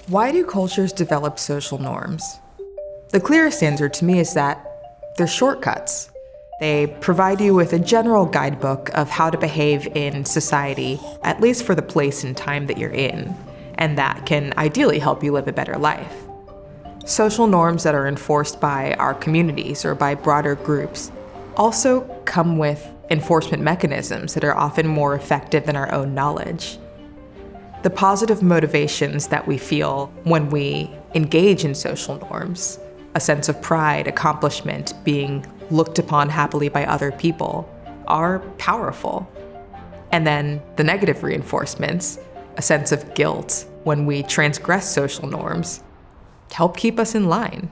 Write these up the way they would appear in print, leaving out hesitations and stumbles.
Why do cultures develop social norms? The clearest answer to me is that they're shortcuts. They provide you with a general guidebook of how to behave in society, at least for the place and time that you're in, and that can ideally help you live a better life. Social norms that are enforced by our communities or by broader groups also come with enforcement mechanisms that are often more effective than our own knowledge. The positive motivations that we feel when we engage in social norms, a sense of pride, accomplishment, being looked upon happily by other people, are powerful. And then the negative reinforcements, a sense of guilt when we transgress social norms, help keep us in line.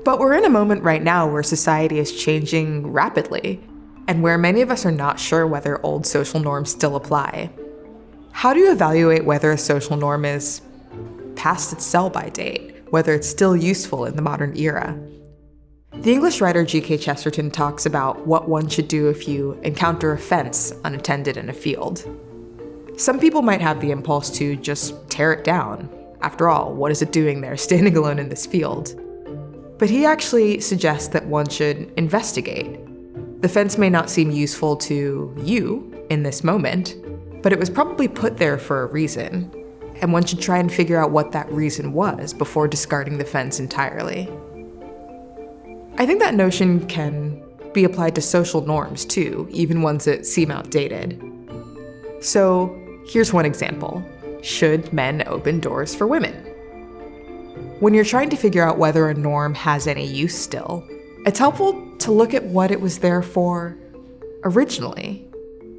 But we're in a moment right now where society is changing rapidly, and where many of us are not sure whether old social norms still apply. How do you evaluate whether a social norm is past its sell-by date, whether it's still useful in the modern era? The English writer G.K. Chesterton talks about what one should do if you encounter a fence unattended in a field. Some people might have the impulse to just tear it down. After all, what is it doing there, standing alone in this field? But he actually suggests that one should investigate. The fence may not seem useful to you in this moment, but it was probably put there for a reason, and one should try and figure out what that reason was before discarding the fence entirely. I think that notion can be applied to social norms too, even ones that seem outdated. So here's one example. Should men open doors for women? When you're trying to figure out whether a norm has any use still, it's helpful to look at what it was there for originally.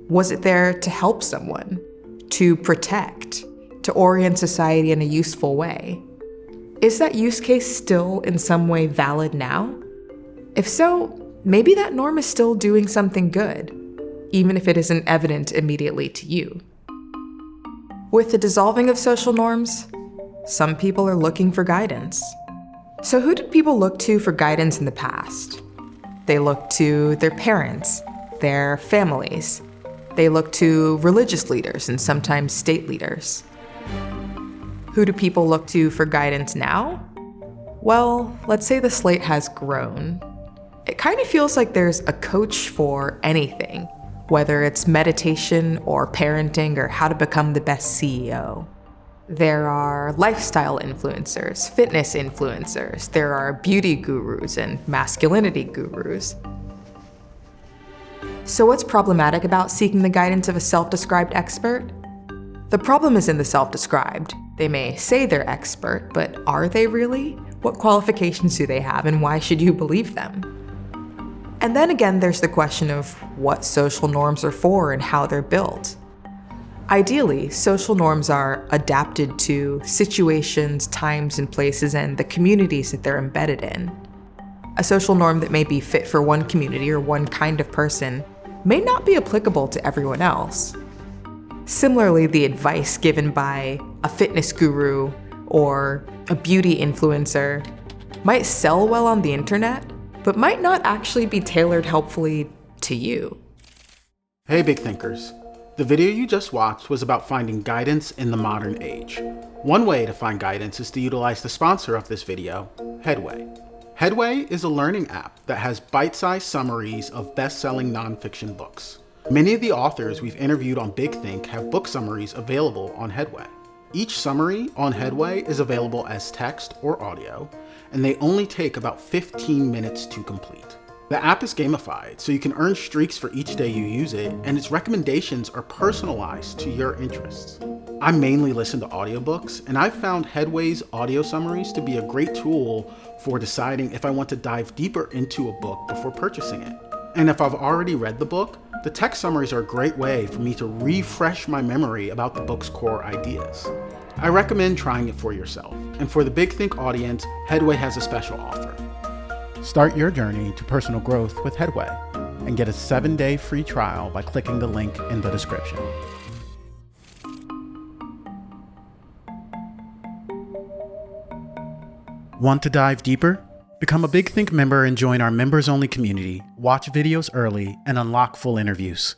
Was it there to help someone, to protect, to orient society in a useful way? Is that use case still in some way valid now? If so, maybe that norm is still doing something good, even if it isn't evident immediately to you. With the dissolving of social norms, some people are looking for guidance. So who did people look to for guidance in the past? They looked to their parents, their families. They looked to religious leaders and sometimes state leaders. Who do people look to for guidance now? Well, let's say the slate has grown. It kind of feels like there's a coach for anything, whether it's meditation or parenting or how to become the best CEO. There are lifestyle influencers, fitness influencers, there are beauty gurus and masculinity gurus. So what's problematic about seeking the guidance of a self-described expert? The problem is in the self-described. They may say they're expert, but are they really? What qualifications do they have, and why should you believe them? And then again, there's the question of what social norms are for and how they're built. Ideally, social norms are adapted to situations, times, and places, and the communities that they're embedded in. A social norm that may be fit for one community or one kind of person may not be applicable to everyone else. Similarly, the advice given by a fitness guru or a beauty influencer might sell well on the internet, but might not actually be tailored helpfully to you. Hey, big thinkers. The video you just watched was about finding guidance in the modern age. One way to find guidance is to utilize the sponsor of this video, Headway. Headway is a learning app that has bite-sized summaries of best-selling nonfiction books. Many of the authors we've interviewed on Big Think have book summaries available on Headway. Each summary on Headway is available as text or audio, and they only take about 15 minutes to complete. The app is gamified, so you can earn streaks for each day you use it, and its recommendations are personalized to your interests. I mainly listen to audiobooks, and I've found Headway's audio summaries to be a great tool for deciding if I want to dive deeper into a book before purchasing it. And if I've already read the book, the text summaries are a great way for me to refresh my memory about the book's core ideas. I recommend trying it for yourself, and for the Big Think audience, Headway has a special offer. Start your journey to personal growth with Headway and get a 7-day free trial by clicking the link in the description. Want to dive deeper? Become a Big Think member and join our members-only community, watch videos early, and unlock full interviews.